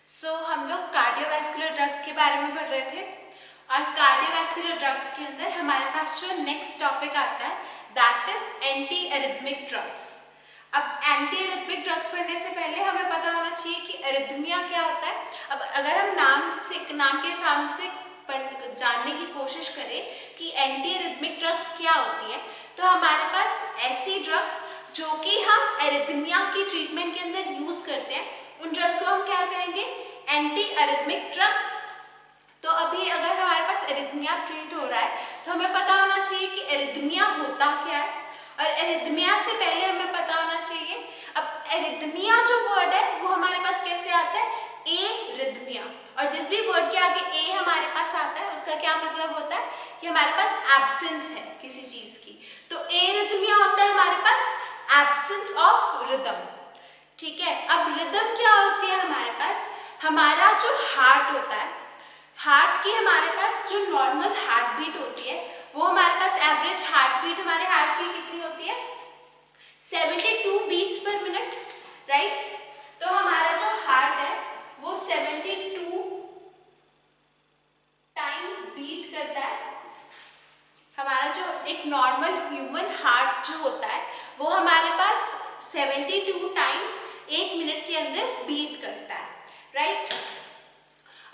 हम लोग cardiovascular drugs के बारे में पढ़ रहे थे और कार्डियोवैस्कुलर ड्रग्स के अंदर हमारे पास जो नेक्स्ट टॉपिक आता है that is anti arrhythmic drugs. अब एंटी एरिथमिक ड्रग्स पढ़ने से पहले हमें पता होना चाहिए कि एरिथमिया क्या होता है। अब अगर हम नाम के हिसाब से जानने की कोशिश करें कि एंटी एरिथमिक ड्रग्स क्या होती है, तो हमारे पास ऐसी ड्रग्स जो कि हम एरिथमिया की ट्रीटमेंट के अंदर यूज करते हैं, उन ड्रग्स को हम क्या कहेंगे, एंटी एरिथमिक ड्रग्स। तो अभी अगर हमारे पास एरिथमिया ट्रीट हो रहा है तो हमें पता होना चाहिए कि एरिथमिया होता क्या है, और एरिथमिया से पहले हमें पता होना चाहिए। अब एरिथमिया जो वर्ड है वो हमारे पास कैसे आता है, एरिथमिया, और जिस भी वर्ड के आगे ए हमारे पास आता है उसका क्या मतलब होता है कि हमारे पास एब्सेंस है किसी चीज की। तो एरिथमिया होता है हमारे पास एब्सेंस ऑफ रिदम। ठीक है, अब रिदम क्या होती है हमारे पास, हमारा जो हार्ट होता है, हार्ट की हमारे पास जो नॉर्मल हार्ट बीट होती है वो हमारे पास एवरेज हार्ट बीट हमारे हार्ट की कितनी होती है, 72 बीट्स पर मिनट, राइट। तो हमारा जो हार्ट है वो 72 टाइम्स बीट करता है। हमारा जो एक नॉर्मल ह्यूमन हार्ट जो होता है वो हमारे पास 72 टाइम्स एक मिनट के अंदर बीट करता है, राइट।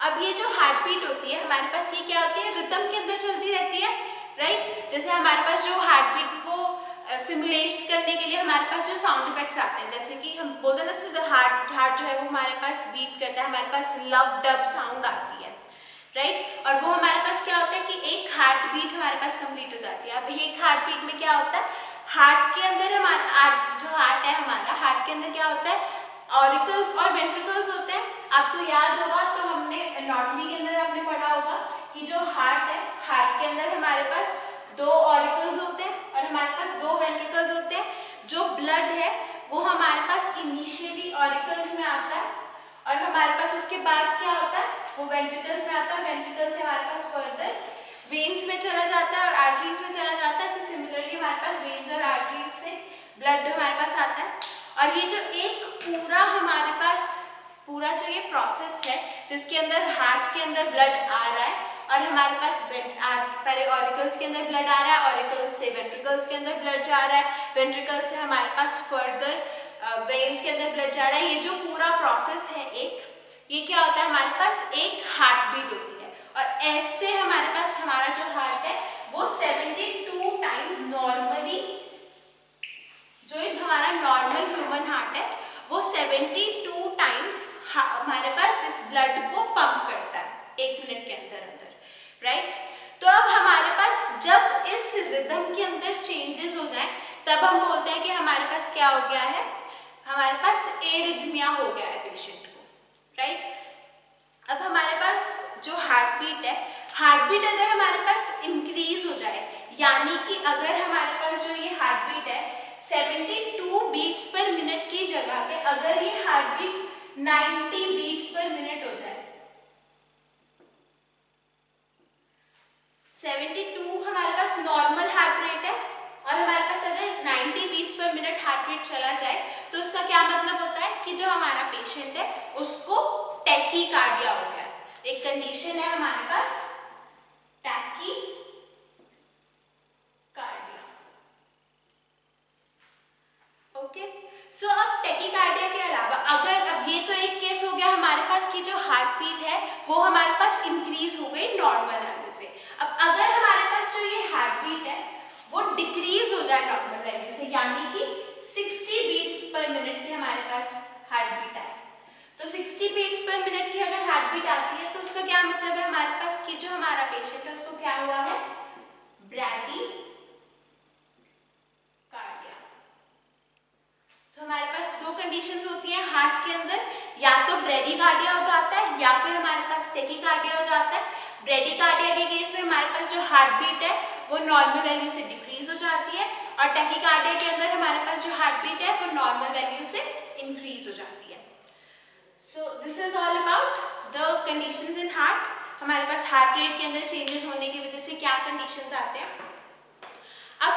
अब ये जो हार्ट बीट होती है हमारे पास, ये क्या होती है, रिदम के अंदर चलती रहती है, राइट। जैसे हमारे पास जो हार्ट बीट को सिमुलेट करने के लिए हमारे पास जो साउंड इफेक्ट्स आते हैं, जैसे कि हम बोलते हैं ना हार्ट जो है वो हमारे पास बीट करता है, हमारे पास लव डब साउंड आती है, राइट। और वो हमारे पास क्या होता है कि एक हार्ट बीट हमारे पास कंप्लीट हो जाती है। अब एक हार्ट बीट में क्या होता है, हार्ट के अंदर हमारा जो हार्ट है, हमारा हार्ट के अंदर क्या होता है, ऑरिकल्स और वेंट्रिकल्स होते हैं। आपको याद होगा तो हमने एनाटॉमी के अंदर आपने पढ़ा होगा कि जो हार्ट है, हार्ट के अंदर हमारे पास 2 ऑरिकल्स होते हैं और हमारे पास 2 वेंट्रिकल्स होते हैं। जो ब्लड है वो हमारे पास इनिशियली ऑरिकल्स में आता है और हमारे पास उसके बाद क्या होता है, वो वेंट्रिकल्स में आता है, वेंट्रिकल्स से हमारे पास फर्दर वेन्स में चला जाता है और आर्टरीज में चला जाता है। ऐसे सिमिलरली हमारे पास वेन्स और आर्टरीज से ब्लड हमारे पास आता है। और ये जो एक पूरा हमारे पास पूरा जो ये प्रोसेस है जिसके अंदर हार्ट के अंदर ब्लड आ रहा है और हमारे पास पहले ऑरिकल्स के अंदर ब्लड आ रहा है, ऑरिकल्स से वेंट्रिकल्स के अंदर ब्लड जा रहा है, वेंट्रिकल्स से हमारे पास फर्दर वेन्स के अंदर ब्लड जा रहा है। ये जो पूरा प्रोसेस है ये क्या होता है, हमारे पास एक हार्ट बीट होती है। और ऐसे हमारे पास हमारा जो हार्ट है वो 72 टाइम्स नॉर्मली, जो हमारा नॉर्मल ह्यूमन हार्ट है वो 72 टाइम्स हमारे पास इस ब्लड को पंप करता है एक मिनट के अंदर अंदर, राइट। तो अब हमारे पास जब इस रिदम के अंदर चेंजेस हो जाए तब हम बोलते हैं कि हमारे पास क्या हो गया है, हमारे पास एरिथमिया हो गया है पेशेंट को, राइट। अब हमारे पास जो हार्ट बीट है, हार्ट बीट अगर हमारे पास इंक्रीज हो जाए, यानी कि अगर हमारे पास जो ये हार्ट बीट है 72 बीट्स पर मिनट की जगह पे अगर ये heart beat 90 beats per minute हो जाए, 72 हमारे पास नॉर्मल हार्ट रेट है और हमारे पास अगर 90 beats per minute heart rate चला जाए तो उसका क्या मतलब होता है कि जो हमारा पेशेंट है उसको टैकीकार्डिया हो गया। एक कंडीशन है हमारे पास टैकीकार्डिया। ओके, सो अब टैकीकार्डिया के अलावा अगर, अब ये तो एक केस हो गया हमारे पास कि जो हार्ट बीट है वो हमारे पास इंक्रीज हो गई नॉर्मल वैल्यू से। अब अगर हमारे पास जो ये हार्ट बीट है वो डिक्रीज हो जाए नॉर्मल वैल्यू से, यानी कि 60 बीट्स पर मिनट की हमारे पास हार्ट बीट आए, तो 60 बीट्स पर मिनट की अगर हार्ट बीट आती है तो उसका क्या मतलब है हमारे पास कि जो हमारा पेशेंट है उसको क्या हुआ है, ब्रैडी। तो हमारे पास 2 कंडीशंस होती हैं हार्ट के अंदर, या तो ब्रेडीकार्डिया हो जाता है या फिर हमारे पास टैकीकार्डिया हो जाता है। ब्रेडीकार्डिया के केस में हमारे पास जो हार्ट बीट है वो नॉर्मल वैल्यू से डिक्रीज हो जाती है और टैकीकार्डिया के अंदर हमारे पास जो हार्ट बीट है वो नॉर्मल वैल्यू से इंक्रीज हो जाती है। So this is all about the conditions in heart. हमारे पास हार्ट रेट के अंदर चेंजेस होने की वजह से क्या कंडीशंस आते हैं। अब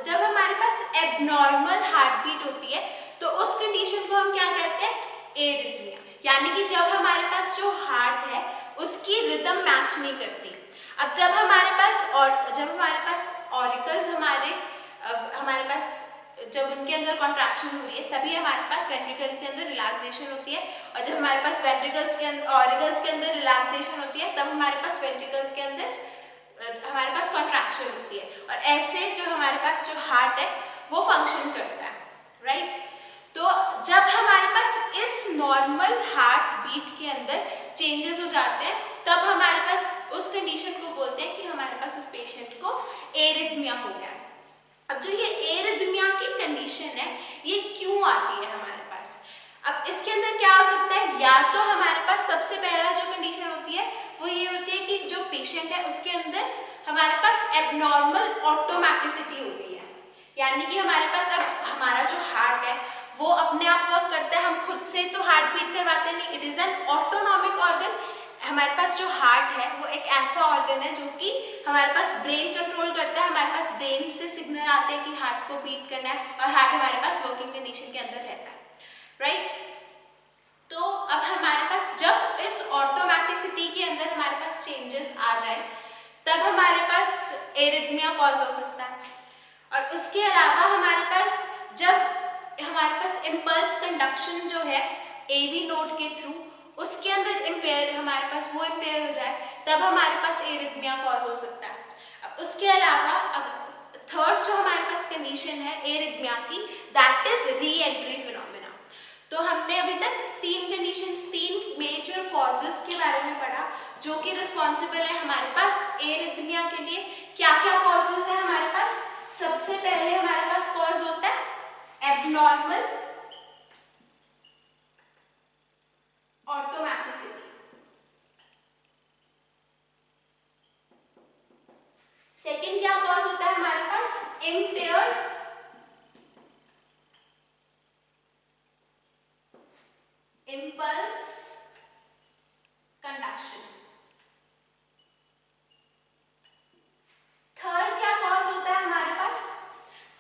जब हमारे पास एबनॉर्मल हार्ट बीट होती है तो उस कंडीशन को हम क्या कहते हैं, एरिथमिया, यानी यानी कि जब हमारे पास जो हार्ट है उसकी रिदम मैच नहीं करती। अब जब हमारे पास ऑरिकल्स हमारे पास जब उनके अंदर कॉन्ट्रैक्शन हो रही है तभी हमारे पास वेंट्रिकल के अंदर रिलैक्सेशन होती है, और जब हमारे पास ऑरिकल्स के अंदर रिलैक्सेशन होती है तब हमारे पास वेंट्रिकल्स के अंदर हमारे पास कॉन्ट्रैक्शन होती है, और ऐसे जो हमारे पास जो हार्ट है वो फंक्शन करता है, राइट। तो जब हमारे पास इस नॉर्मल हार्ट बीट के अंदर चेंजेस हो जाते हैं तब हमारे पास उस कंडीशन को बोलते हैं कि हमारे पास उस पेशेंट को एरिथमिया हो गया। अब जो ये एरिथमिया की कंडीशन है ये क्यों आती है हमारे पास? अब इसके अंदर क्या हो सकता है, या तो हमारे पास सबसे पहला जो कंडीशन होती है वो ये होती है कि जो पेशेंट है उसके अंदर हमारे पास एबनॉर्मल ऑटोमेटिसिटी हो गई है, यानी कि हमारे पास अब हमारा जो हार्ट है वो अपने आप वर्क करता है, हम खुद से तो हार्ट बीट करवाते नहीं, it is an autonomic organ. हमारे पास जो हार्ट है वो एक ऐसा ऑर्गन है जो कि हमारे पास ब्रेन कंट्रोल करता है, हमारे पास ब्रेन से सिग्नल आते हैं कि हार्ट को बीट करना है, और हार्ट हमारे पास वर्किंग कंडीशन के अंदर रहता है, राइट। तो अब हमारे पास जब इस ऑटोमेटिसिटी के अंदर हमारे पास चेंजेस आ जाए तब हमारे पास एरिथमिया कॉज हो सकता है। और उसके अलावा हमारे पास जब हमारे पास इम्पल्स कंडक्शन जो है एवी नोड के थ्रू उसके अंदर हमारे पास वो इम्पेयर हो जाए तब हमारे पास एरिथमिया कॉज हो सकता है। अब उसके अलावा थर्ड जो हमारे पास कंडीशन है एरिथमिया की, दैट इज री एंट्री फिनोमेना। तो हमने अभी तक तीन मेजर कॉजेस के बारे में पढ़ा जो कि रिस्पॉन्सिबल है हमारे पास एरिथमिया के लिए। क्या क्या कॉजेस है हमारे पास? सबसे पहले हमारे पास कॉज होता है एबनॉर्मल ऑटोमेटिसिटी। सेकंड क्या कॉज होता है हमारे पास? Impaired impulse conduction. थर्ड क्या कॉज होता है हमारे पास?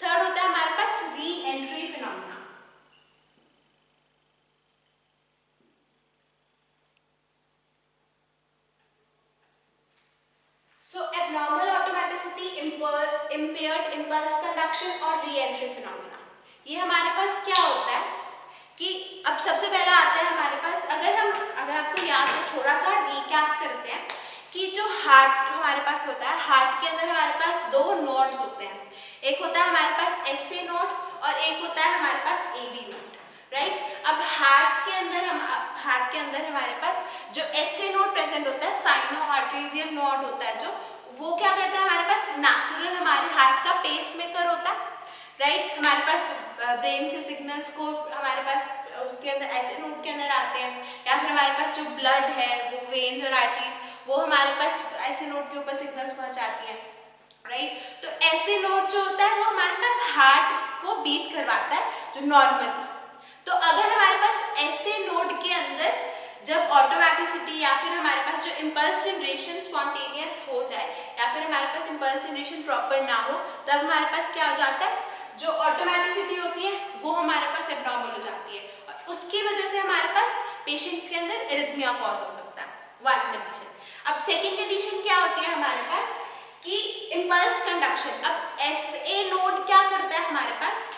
थर्ड होता है हमारे पास re entry phenomena. So abnormal automaticity, impaired impulse conduction और री एंट्री फिनोमेना, ये हमारे पास क्या होता है कि अब सबसे पहला आता है हमारे पास, अगर आपको याद हो थोड़ा सा रिकैप करते हैं कि जो हार्ट हमारे पास होता है, हार्ट के अंदर हमारे पास दो नोड्स होते हैं, एक होता है हमारे पास एसए नोड और एक होता है हमारे पास एवी नोड, राइट। अब हार्ट के अंदर हमारे पास जो एसए नोड प्रेजेंट होता है, साइनो आर्टेरियल नोड होता है, जो वो क्या करता है हमारे पास नेचुरल हमारे हार्ट का पेस मेकर होता है, राइट। हमारे पास ब्रेन से सिग्नल्स को हमारे पास उसके अंदर ऐसे नोड के अंदर आते हैं, या फिर हमारे पास जो ब्लड है वो वेन्स और आर्टरीज वो हमारे पास ऐसे नोड के ऊपर सिग्नल्स पहुंचाती हैं, राइट। तो ऐसे नोड जो होता है वो हमारे पास हार्ट को बीट करवाता है जो नॉर्मली। तो अगर हमारे पास ऐसे नोड के अंदर जब ऑटोमेटिसिटी या फिर हमारे पास जो इम्पल्स जनरेशन स्पॉन्टेनियस हो जाए या फिर हमारे पास इम्पल्स जनरेशन प्रॉपर ना हो, तब हमारे पास क्या हो जाता है, जो ऑटोमेटिसिटी होती है वो हमारे पास एब्नॉर्मल हो जाती है, और उसकी वजह से हमारे पास पेशेंट्स के अंदर एरिथमिया कॉज हो सकता है, वन कंडीशन। अब सेकेंड कंडीशन क्या होती है हमारे पास कि इम्पल्स कंडक्शन। अब एसए नोड क्या करता है हमारे पास?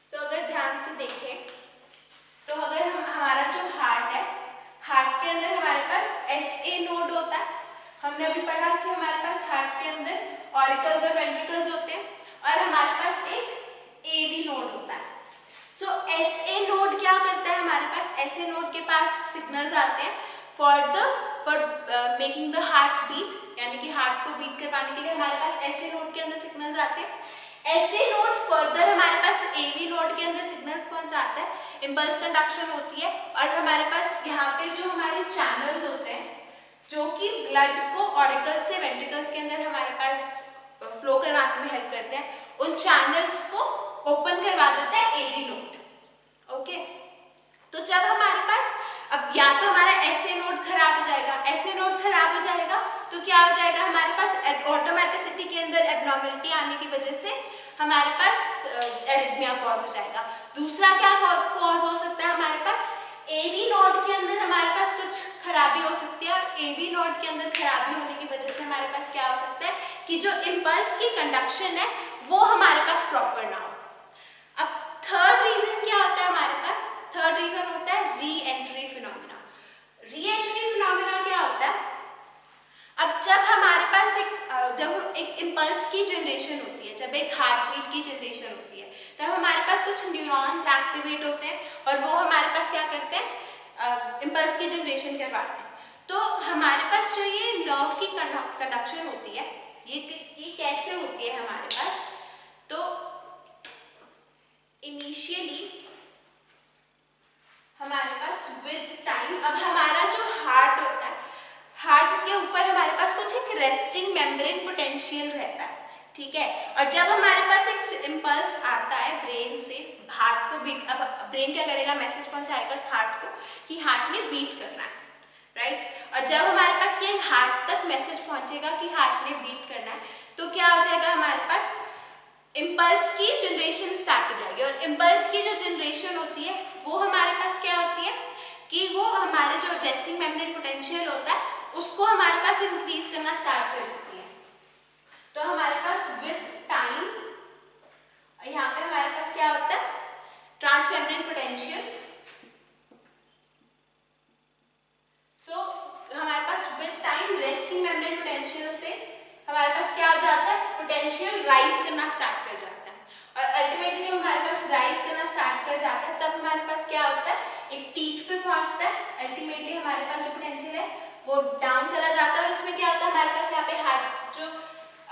सो अगर ध्यान से देखें तो अगर हमारा जो हार्ट है, हार्ट के अंदर हमारे पास एसए नोड होता है। हमने अभी पढ़ा कि हमारे पास हार्ट के अंदर ऑरिकल्स और वेंट्रिकल्स होते हैं, और हमारे पास एक एवी नोड होता है। सो एसए नोड क्या करता है हमारे पास? एसए नोड के पास सिग्नल्स आते हैं for making the heart beat, यानी कि हार्ट को बीट करवाने के लिए हमारे पास एसए नोड के अंदर सिग्नल्स आते हैं। एसए नोड फर्दर हमारे पास एवी नोड के अंदर सिग्नल्स पहुंचाता है, इम्पल्स कंडक्शन होती है, और हमारे पास यहाँ पे जो हमारे चैनल्स होते हैं जो कि ब्लड को ऑरिकल से वेंट्रिकल्स के अंदर हमारे पास फ्लो करवाने में हेल्प करते हैं, उन चैनल्स को ओपन करवा देता है एवी नोड, ओके। तो जब हमारे पास अब या तो हमारा एसए नोड खराब हो जाएगा, एसए नोड खराब हो जाएगा तो क्या हो जाएगा हमारे पास ऑटोमेटिसिटी के अंदर एब्नॉर्मलिटी आने की वजह से हमारे पास एरिथमिया कॉज हो जाएगा। दूसरा क्या कॉज हो सकता है हमारे पास? एवी नोड हमारे पास कुछ खराबी हो सकती है, और एवी नोड के अंदर खराबी होने की वजह से हमारे पास क्या हो सकता है कि जो इम्पल्स की कंडक्शन है वो हमारे पास प्रॉपर ना हो। अब थर्ड रीजन क्या होता है हमारे पास? थर्ड रीजन होता है re entry phenomena. Re entry phenomena क्या होता है? अब जब एक इम्पल्स की जनरेशन होती है, जब एक हार्ट बीट की जनरेशन होती है, तब हमारे पास कुछ न्यूरॉन्स एक्टिवेट होते हैं और वो हमारे पास क्या करते हैं, इम्पल्स की जनरेशन करवाते हैं। तो हमारे पास जो ये नर्व की कंडक्शन होती है, ये कैसे होती है हमारे पास? तो इनिशियली हमारे पास विद टाइम, अब हमारा जो हार्ट होता है, हार्ट के ऊपर हमारे पास कुछ एक रेस्टिंग मेम्ब्रेन पोटेंशियल रहता है, ठीक है। और जब हमारे पास एक इम्पल्स आता है ब्रेन से हार्ट को बीट, अब ब्रेन क्या करेगा, मैसेज पहुंचाएगा हार्ट को कि हार्ट ने बीट करना है, राइट। और जब हमारे पास ये हार्ट तक मैसेज पहुंचेगा कि हार्ट ने बीट करना है, तो क्या हो जाएगा, हमारे पास इम्पल्स की जनरेशन स्टार्ट हो जाएगी। और इम्पल्स की जो जनरेशन होती है वो हमारे पास क्या होती है कि वो हमारे जो रेस्टिंग मेम्ब्रेन पोटेंशियल होता है उसको हमारे पास इंक्रीज करना स्टार्ट कर देती है। तो हमारे पास विद टाइम यहाँ पे हमारे पास क्या होता है, ट्रांसमेम्ब्रेन पोटेंशियल। सो हमारे पास with time resting membrane potential से हमारे पास क्या हो जाता है, पोटेंशियल राइज करना स्टार्ट कर जाता है। और अल्टीमेटली जब हमारे पास राइज करना स्टार्ट कर जाता है तब हमारे पास क्या होता है, एक पीक पे पहुंचता है। अल्टीमेटली हमारे पास जो पोटेंशियल है वो डाउन चला जाता है। और इसमें क्या होता है, हमारे पास यहाँ पे हार्ट जो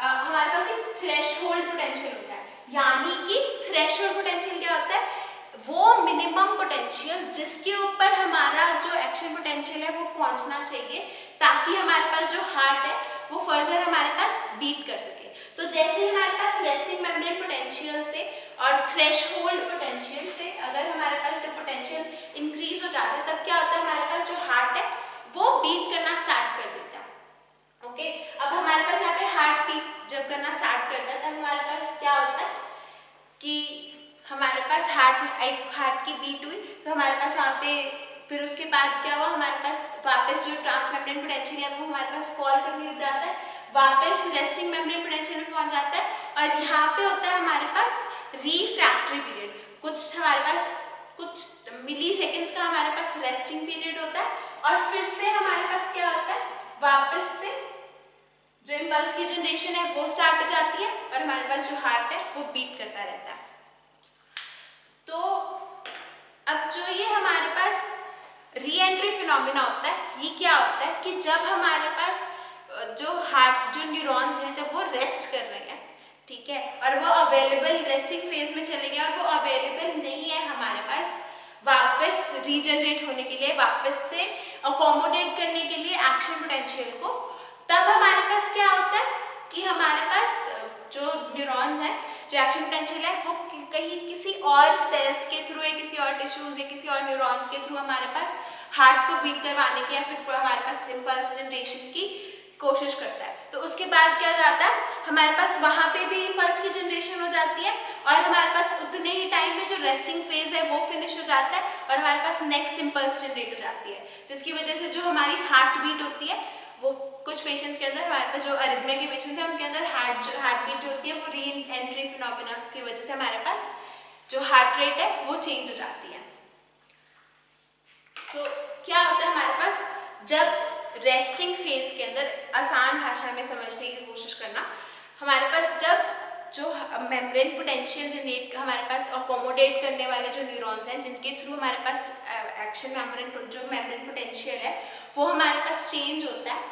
हमारे पास एक थ्रेशहोल्ड पोटेंशियल होता है, यानी कि थ्रेशहोल्ड पोटेंशियल क्या होता है, वो मिनिमम पोटेंशियल जिसके ऊपर हमारा जो एक्शन पोटेंशियल है वो पहुंचना चाहिए ताकि हमारे पास जो हार्ट है वो फर्दर हमारे पास बीट कर सके। तो जैसे ही हमारे पास रेस्टिंग मेम्ब्रेन पोटेंशियल से और थ्रेशहोल्ड पोटेंशियल से अगर हमारे पास जो पोटेंशियल इंक्रीज हो जाता है तब क्या होता है, हमारे पास जो हार्ट है वो बीट करना स्टार्ट कर देता है। ओके, अब हमारे पास यहाँ पे हार्ट बीट जब करना स्टार्ट करता है तब हमारे पास क्या होता है कि हमारे पास हार्ट की बीट हुई, तो हमारे पास वहाँ पे फिर उसके बाद क्या हुआ, हमारे पास वापस जो ट्रांसमेम्ब्रेन पोटेंशियल है वो हमारे पास फॉल करने लग जाता है, वापस रेस्टिंग मेम्ब्रेन पोटेंशियल में पहुंच जाता है। और यहाँ पे होता है हमारे पास रिफ्रैक्टरी पीरियड, हमारे पास कुछ मिली सेकेंड्स का हमारे पास रेस्टिंग पीरियड होता है। और फिर से हमारे पास क्या होता है, वापस से जो इम्पल्स की जनरेशन है वो स्टार्ट हो जाती है और हमारे पास जो हार्ट है वो बीट करता रहता है। तो अब जो ये हमारे पास री एंट्री फिनोमिना होता है, ये क्या होता है कि जब हमारे पास जो न्यूरॉन्स हैं जब वो रेस्ट कर रहे हैं, ठीक है, और वो अवेलेबल रेस्टिंग फेज में चले गए और वो अवेलेबल नहीं है हमारे पास वापस रीजनरेट होने के लिए, वापस से अकोमोडेट करने के लिए एक्शन पोटेंशियल को, तब हमारे पास क्या होता है कि हमारे पास जो न्यूरॉन्स हैं, जो एक्शन पोटेंशियल है वो कहीं किसी और सेल्स के थ्रू या किसी और टिश्यूज या किसी और न्यूरॉन्स के थ्रू हमारे पास हार्ट को बीट करवाने की या फिर हमारे पास इम्पल्स जनरेशन की कोशिश करता है। तो उसके बाद क्या जाता है, हमारे पास वहाँ पे भी इम्पल्स की जनरेशन हो जाती है और हमारे पास उतने ही टाइम में जो रेस्टिंग फेज है वो फिनिश हो जाता है और हमारे पास नेक्स्ट इम्पल्स जनरेट हो जाती है, जिसकी वजह से जो हमारी हार्ट बीट होती है वो कुछ पेशेंट्स के अंदर, हमारे पास जो अरिथमिया के पेशेंट्स हैं उनके अंदर हार्ट बीट जो होती है वो री एंट्री फिनोमिना की वजह से हमारे पास जो हार्ट रेट है वो चेंज हो जाती है। सो क्या होता है हमारे पास, जब रेस्टिंग फेज के अंदर, आसान भाषा में समझने की कोशिश करना, हमारे पास जब जो मेम्ब्रेन पोटेंशियल जनरेट हमारे पास अकोमोडेट करने वाले जो न्यूरॉन्स हैं जिनके थ्रू हमारे पास एक्शन मेम्ब्रेन पोटेंशियल है वो हमारे पास चेंज होता है।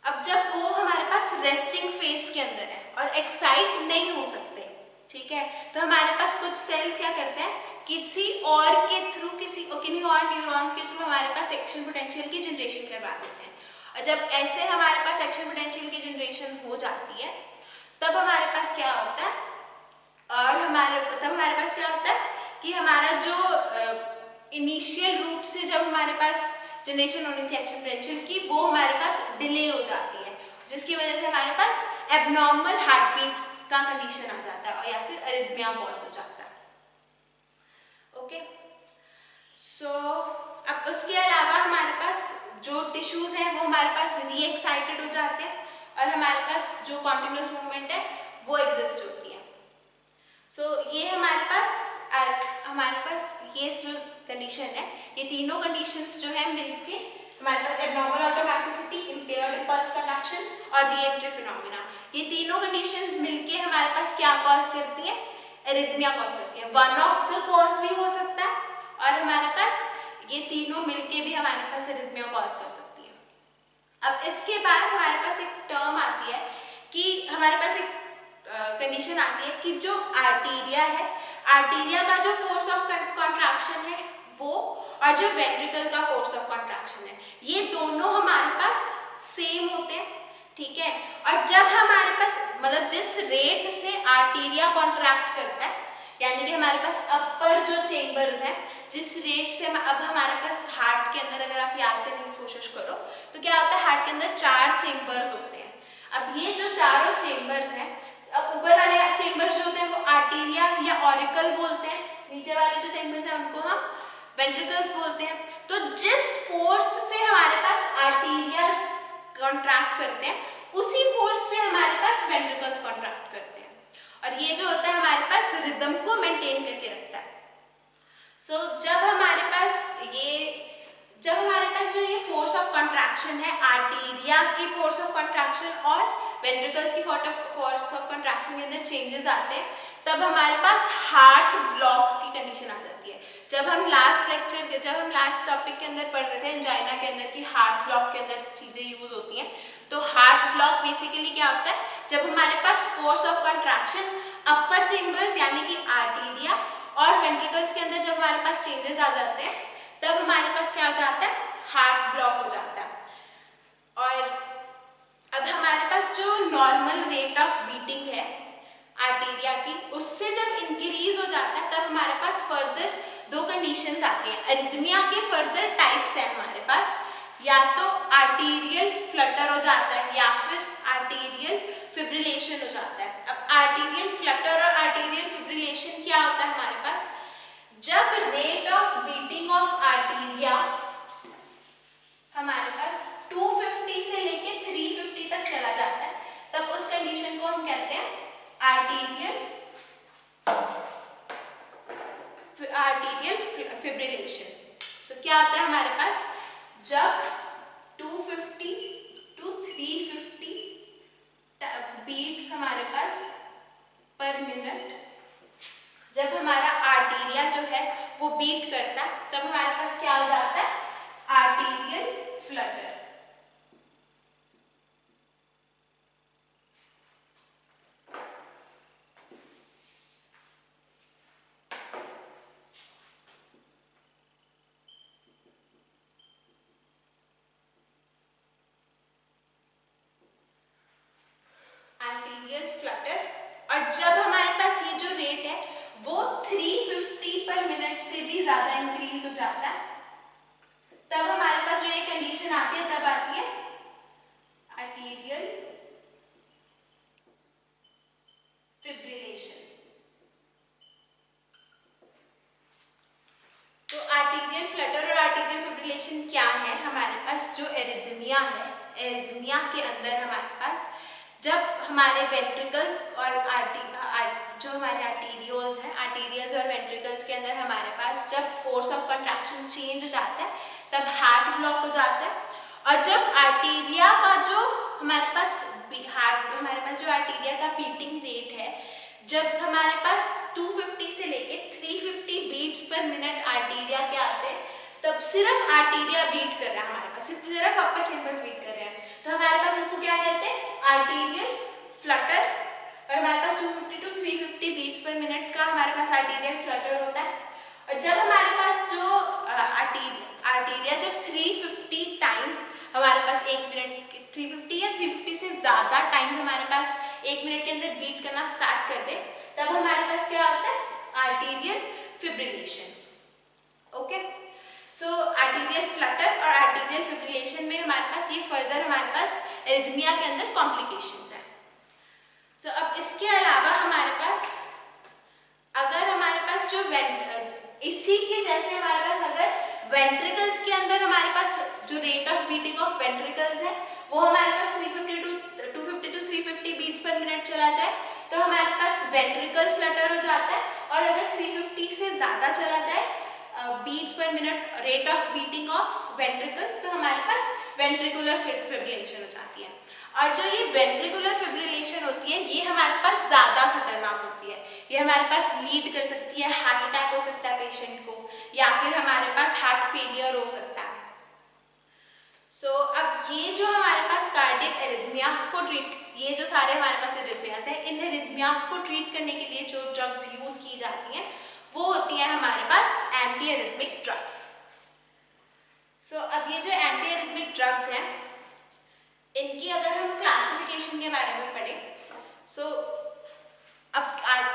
अब जब वो हमारे पास रेस्टिंग फेज के अंदर है और एक्साइट नहीं हो सकते, ठीक है, तो हमारे पास कुछ सेल्स क्या करते हैं, किसी और के थ्रू किन्हीं और न्यूरॉन्स के थ्रू हमारे पास एक्शन पोटेंशियल की जनरेशन करवा देते हैं। और जब ऐसे हमारे पास एक्शन पोटेंशियल की जनरेशन हो जाती है तब हमारे पास क्या होता है, हमारे पास क्या होता है कि हमारा जो इनिशियल रूट से जब हमारे पास जनरेशन होनी थी एक्शन पोटेंशियल की वो हमारे पास डिले हो जाती है, जिसकी वजह से हमारे पास एबनॉर्मल हार्ट बीट का कंडीशन आ जाता है और या फिर अरिथमिया कॉज हो जाता है। ओके, सो अब उसके अलावा हमारे पास जो टिश्यूज हैं वो हमारे पास री एक्साइटेड हो जाते हैं और हमारे पास जो कॉन्टिन्यूस मूवमेंट है वो एग्जिस्ट होती है। सो ये हमारे पास ये जो कंडीशन है, ये तीनों कंडीशंस जो है मिलके हमारे पास एब्नॉर्मल ऑटोमैटिसिटी, इम्पेयर्ड इम्पल्स कंडक्शन और री-एंट्री फिनोमेना, ये तीनों कंडीशंस मिलके हमारे पास क्या कॉज करती है, एरिथमिया कॉज करती है। वन ऑफ द कॉज भी हो सकता है और हमारे पास ये तीनों मिलके भी हमारे पास एरिथमिया कॉज कर सकती है। अब इसके बाद हमारे पास एक टर्म आती है कि हमारे पास एक कंडीशन आती है कि जो आर्टीरिया है, आर्टीरिया का जो फोर्स ऑफ कॉन्ट्रैक्शन है वो और जो वेंट्रिकल का फोर्स ऑफ कॉन्ट्रैक्शन है, ये दोनों हमारे पास सेम होते हैं, ठीक है। और जब हमारे पास मतलब जिस रेट से आर्टीरिया कॉन्ट्रैक्ट करता है, यानी कि हमारे पास अपर जो चेंबर्स हैं, जिस रेट से अब हमारे पास हार्ट के अंदर अगर आप याद करने की कोशिश करो तो क्या होता है, हार्ट के अंदर 4 चेंबर्स होते हैं। अब ये जो चारों चेंबर्स हैं, अब ऊपर वाले चेंबर्स जो होते हैं वो आर्टीरिया या ऑरिकल बोलते हैं, नीचे वाले जो चेंबर्स हैं उनको हम वेंट्रिकल्स बोलते हैं। तो जिस फोर्स से हमारे पास आर्टीरियास कॉन्ट्रैक्ट करते हैं उसी फोर्स से हमारे पास वेंट्रिकल्स कॉन्ट्रैक्ट करते हैं और ये जो होता है हमारे पास रिदम को मेंटेन करके रखता है। सो जब हमारे पास जो ये फोर्स ऑफ कॉन्ट्रैक्शन है, आर्टीरिया की फोर्स ऑफ कॉन्ट्रैक्शन और वेंट्रिकल्स की फोर्स ऑफ कॉन्ट्रैक्शन के अंदर चेंजेस आते हैं, तब हमारे पास हार्ट ब्लॉक की कंडीशन आ जाती है। जब हम लास्ट टॉपिक के अंदर पढ़ रहे थे एंजाइना के अंदर कि हार्ट ब्लॉक के अंदर चीजें यूज होती हैं, तो हार्ट ब्लॉक बेसिकली क्या होता है, जब हमारे पास force of contraction upper chambers यानी कि आर्टीरिया और वेंट्रिकल्स के अंदर जब हमारे पास चेंजेस आ जाते हैं, तब हमारे पास क्या हो जाता है, हार्ट ब्लॉक हो जाता है। और अब हमारे पास जो नॉर्मल रेट ऑफ बीटिंग है आर्टीरिया की, उससे जब इंक्रीज हो जाता है तब हमारे पास फर्दर 2 कंडीशंस आती हैं। एरिथमिया के फर्दर टाइप्स हैं हमारे पास, या तो आर्टीरियल फ्लटर हो जाता है या फिर आर्टीरियल फिब्रिलेशन हो जाता है। अब आर्टीरियल फ्लटर और आर्टीरियल फिब्रिलेशन क्या होता है हमारे पास, जब rate of beating of arteria हमारे पास 250 से लेके 350 तक चला जाता है, तब उस कंडीशन को हम कहते हैं आर्टीरियल फिब्रिलेशन। सो क्या होता है हमारे पास, जब 250 to 350 बीट्स हमारे पास पर मिनट जब हमारा आर्टीरिया जो है वो बीट करता है, तब हमारे पास क्या हो जाता है, आर्टीरियल फ्लटर। आर्टीरियल फ्लटर, और जब हमारे पास ये जो रेट है वो 350 पर मिनट से भी ज्यादा इंक्रीज हो जाता है, तब हमारे पास जो ये कंडीशन आती है, तब आती है आर्टीरियल फिब्रिलेशन। तो आर्टीरियल फ्लटर और आर्टीरियल फिब्रिलेशन क्या है, हमारे पास जो एरिथमिया है, एरिथमिया के अंदर हमारे पास जब हमारे वेंट्रिकल्स और जो हमारे आर्टीरियल्स हैं, आर्टीरियल्स और वेंट्रिकल्स के अंदर हमारे पास जब फोर्स ऑफ कंट्रैक्शन चेंज हो जाता है, तब हार्ट ब्लॉक हो जाता है। और जब आर्टीरिया का जो हमारे पास जो आर्टीरिया का बीटिंग रेट है, जब हमारे पास 250 से लेके 350 बीट्स पर मिनट आर्टीरिया के आते हैं, तब सिर्फ आर्टीरिया बीट कर रहा है हमारे पास, सिर्फ अपर चेंबर्स बीट कर रहे हैं, तो हमारे पास इसको क्या कहते हैं, आर्टीरियल फ्लटर। और हमारे पास 250 to 350 बीट्स पर मिनट का हमारे पास आर्टीरियल फ्लटर होता है। और जब हमारे पास जो आर्टीरिया जब 350 टाइम्स हमारे पास 1 मिनट 350 या 350 से ज्यादा टाइम हमारे पास 1 मिनट के अंदर बीट करना स्टार्ट कर दे, तब हमारे पास क्या होता है, आर्टीरियल फिब्रिलेशन। ओके, सो आर्टीरियल फ्लटर और आर्टीरियल फिब्रिलेशन में हमारे पास ये फर्दर हमारे पास एरिथमिया के अंदर कॉम्प्लिकेशंस हैं। सो अब इसके अलावा हमारे पास अगर हमारे पास जो इसी के जैसे हमारे पास अगर वेंट्रिकल्स के अंदर हमारे पास जो rate of beating of ventricles है वो हमारे पास 250 to 350 बीट्स पर मिनट चला जाए तो हमारे पास वेंट्रिकल फ्लटर हो जाता है, और अगर 350 से ज़्यादा चला जाए beats per minute rate of beating of ventricles, तो हमारे पास वेंट्रिकुलर फिब्रिलेशन हो जाती है। और जो ये वेंट्रिकुलर फिब्रिलेशन होती है ये हमारे पास ज़्यादा खतरनाक होती है, ये हमारे पास लीड कर सकती है, हार्ट अटैक हो सकता है पेशेंट को, या फिर हमारे पास हार्ट फेलियर हो सकता है। अब ये जो हमारे पास कार्डियक एरिथमियास को ये जो सारे हमारे पास एरिथमियास है, इन एरिथमियास को ट्रीट करने के लिए जो ड्रग्स यूज की जाती हैं वो होती है हमारे पास एंटी एरिथमिक ड्रग्स। अब ये जो एंटी एरिथमिक ड्रग्स हैं इनकी अगर हम क्लासिफिकेशन के बारे में पढ़ें, अब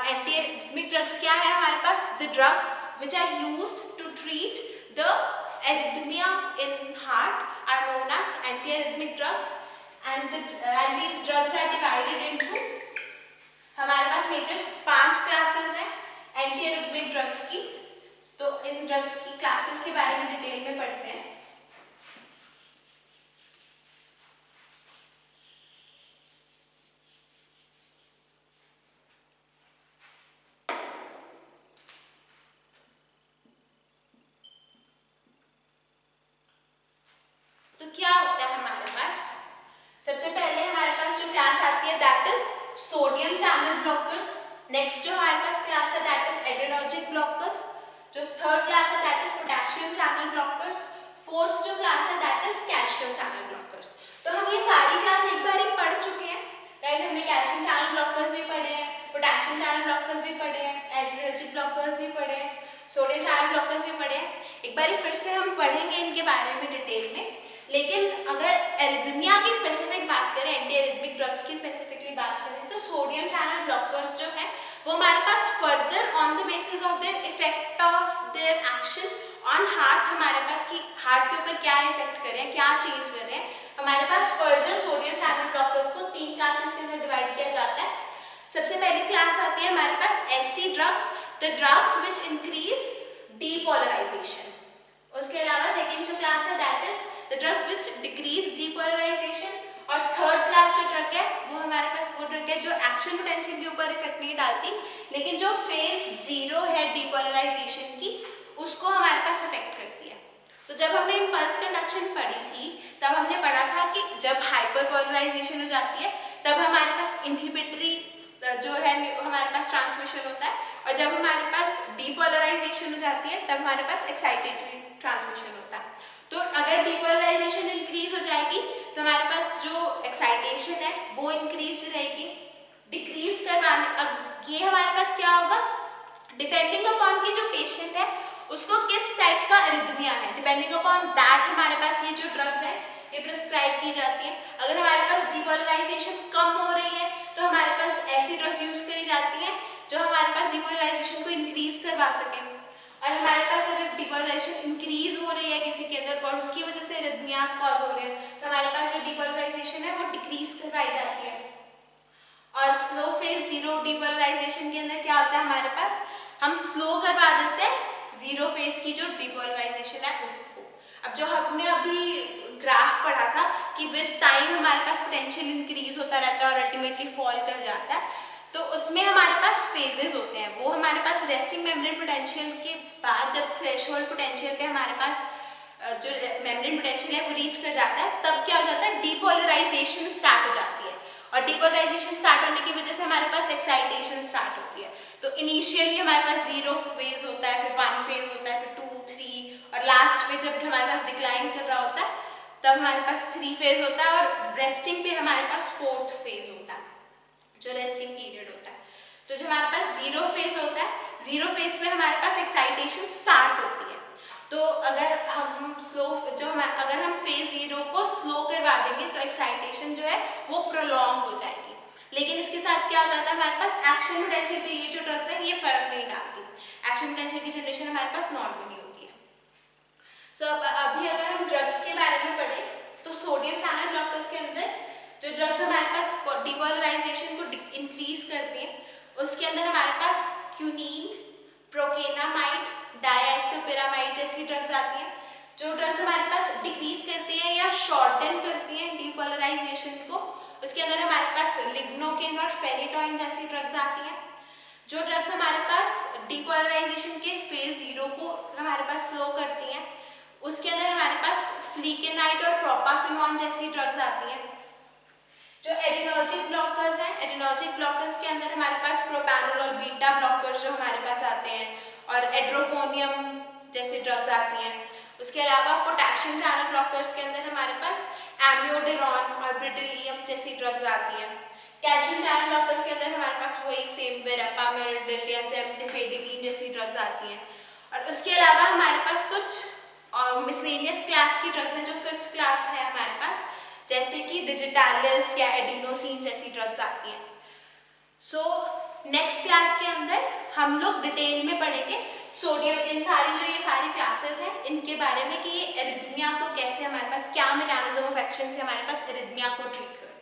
एंटी एरिथमिक ड्रग्स क्या है हमारे पास? The drugs which are used to treat the arrhythmia in heart are known as antiarrhythmic drugs, and these drugs are divided into, हमारे पास मेजर 5 क्लासेस हैं एंटीएरिथमिक ड्रग्स की। तो इन ड्रग्स की क्लासेस के बारे में डिटेल में पढ़ते हैं। तो क्या होता है हमारे पास? सबसे पहले हमारे पास जो क्लास आती है that is sodium channel blockers. Next जो हमारे पास क्लास है दैट इज एड्रेनर्जिक ब्लॉकर्स। जो थर्ड क्लास है that is potassium channel blockers. Fourth जो क्लास है that is calcium channel blockers. तो हम ये सारी क्लास एक बार ही पढ़ चुके हैं, राइट? हमने कैल्शियम चैनल ब्लॉकर्स भी पढ़े हैं, पोटेशियम चैनल ब्लॉकर्स भी पढ़े हैं, एड्रेनर्जिक ब्लॉकर्स भी पढ़े हैं, सोडियम चैनल ब्लॉकर्स भी पढ़े हैं। एक बार फिर से हम पढ़ेंगे इनके बारे में डिटेल में। लेकिन अगर एरिथमिया की स्पेसिफिक बात करें, एंटी एरिथमिक ड्रग्स की स्पेसिफिकली बात करें, तो सोडियम चैनल ब्लॉकर्स जो है वो हमारे पास further on the basis of their effect of their action on heart, हमारे पास कि हार्ट के ऊपर क्या इफेक्ट कर रहे हैं, क्या चेंज कर रहे हैं, हमारे पास फर्दर सोडियम चैनल ब्लॉकर्स को 3 क्लासेस के अंदर डिवाइड किया जाता है। सबसे पहली क्लास आती है हमारे पास SC drugs, the drugs which increase depolarization. उसके अलावा सेकेंड जो क्लास है that is the drugs which decrease depolarization. और थर्ड क्लास जो ड्रग है वो हमारे पास वो ड्रग है जो एक्शन पोटेंशियल के ऊपर इफेक्ट नहीं डालती, लेकिन जो फेज 0 है डीपोलराइजेशन की उसको हमारे पास इफेक्ट करती है। तो जब हमने इम्पल्स कंडक्शन पढ़ी थी तब हमने पढ़ा था कि जब हाइपरपोलराइजेशन हो जाती है तब हमारे पास इनहिबिटरी जो है हमारे पास ट्रांसमिशन होता है, और जब हमारे पास डीपोलराइजेशन हो जाती है तब हमारे पास एक्साइटेटरी ट्रांसमिशन होता है। तो अगर डीपोलराइजेशन इंक्रीज हो जाएगी तो हमारे पास जो एक्साइटेशन है वो इंक्रीज रहेगी। डिक्रीज करवाने ये हमारे पास क्या होगा, डिपेंडिंग अपॉन की जो पेशेंट है उसको किस टाइप का एरिथमिया है, डिपेंडिंग अपॉन दैट हमारे पास ये जो ड्रग्स है ये प्रिस्क्राइब की जाती है। अगर हमारे पास डीपोलराइजेशन कम हो रही है तो हमारे पास ऐसी ड्रग्स यूज करी जाती हैं जो हमारे पास डीपोलराइजेशन को इंक्रीज करवा सके। और हमारे पास अगर डीपोलराइजेशन इंक्रीज हो रही है किसी के अंदर और उसकी वजह से एरिथमियास कॉज हो रहे हैं तो हमारे पास जो डीपोलराइजेशन है वो डिक्रीज करवाई जाती है। और स्लो फेज 0 डीपोलराइजेशन के अंदर क्या होता है हमारे पास, हम स्लो करवा देते हैं 0 फेज की जो डीपोलराइजेशन है उसको। अब जो हमने अभी ग्राफ पढ़ा था कि विद टाइम हमारे पास पोटेंशियल इंक्रीज होता रहता है और अल्टीमेटली फॉल कर जाता है, तो उसमें हमारे पास फेजेस होते हैं। वो हमारे पास रेस्टिंग मेम्ब्रेन पोटेंशियल के बाद जब थ्रेशोल्ड पोटेंशियल पे हमारे पास जो मेम्ब्रेन पोटेंशियल है वो रीच कर जाता है तब क्या हो जाता है, डीपोलराइजेशन स्टार्ट हो जाती है। और डीपोलराइजेशन स्टार्ट होने की वजह से हमारे पास एक्साइटेशन स्टार्ट होती है। तो इनिशियली हमारे पास 0 फेज होता है, फिर 1 फेज होता है, फिर 2, 3 और लास्ट में जब हमारे पास डिक्लाइन कर रहा होता है तब हमारे पास 3 फेज होता है, और रेस्टिंग पे हमारे पास 4th फेज होता है जो रेस्टिंग पीरियड होता है। तो जो हमारे पास 0 फेज होता है, 0 फेज पे हमारे पास एक्साइटेशन स्टार्ट होती है। तो अगर हम अगर हम फेज 0 को स्लो करवा देंगे तो एक्साइटेशन जो है वो प्रोलॉन्ग हो जाएगी। लेकिन इसके साथ क्या हो जाता है, हमारे पास एक्शन पोटेंशियल पे ये जो ड्रग्स है ये फर्क नहीं डालती, एक्शन पोटेंशियल की जनरेशन हमारे पास नॉर्मली होती है। अभी अगर हम ड्रग्स के बारे में पढ़ें तो सोडियम चैनल ब्लॉकर्स के अंदर जो ड्रग्स हमारे पास डीपोलराइजेशन को इंक्रीज करते हैं उसके अंदर हमारे पास क्यूनीन, प्रोकेनामाइड, डायआइसोपिरामाइड जैसी ड्रग्स आती हैं। जो ड्रग्स हमारे पास डिक्रीज करती हैं या शॉर्टन करती हैं डीपोलराइजेशन को, उसके अंदर हमारे पास लिग्नोकेन और फेनिटोइन जैसी ड्रग्स आती हैं। जो ड्रग्स हमारे पास डीपोलराइजेशन के फेज 0 को हमारे पास स्लो करती हैं, उसके अंदर हमारे पास फ्लीकेनाइड और प्रोपाफेनॉन जैसी ड्रग्स आती हैं। जो एडिनर्जिक ब्लॉकर्स हैं, एडिनर्जिक ब्लॉकर्स के अंदर हमारे पास प्रोपैनोल और बीटा ब्लॉकर्स जो हमारे पास आते हैं, और एड्रोफोनियम जैसी ड्रग्स आती हैं। उसके अलावा पोटेशियम चैनल ब्लॉकर्स के अंदर हमारे पास एम्योडेरॉन और ब्रिटिलियम जैसी ड्रग्स आती हैं। कैल्शियम चैनल ब्लॉकर्स के अंदर हमारे पास वही सेम वेरापामिरिडिल या सेमटिफेडिवीन जैसी ड्रग्स आती हैं। और उसके अलावा हमारे पास कुछ मिसलेनियस क्लास की ड्रग्स हैं जो 5th क्लास है हमारे पास, जैसे कि डिजिटालिस या एडिनोसिन जैसी ड्रग्स आती हैं। सो नेक्स्ट क्लास के अंदर हम लोग डिटेल में पढ़ेंगे सोडियम, इन सारी जो ये सारी क्लासेस हैं इनके बारे में, कि ये एरिथमिया को कैसे हमारे पास, क्या मैकेनिज्म ऑफ एक्शन से हमारे पास एरिथमिया को ट्रीट करते हैं।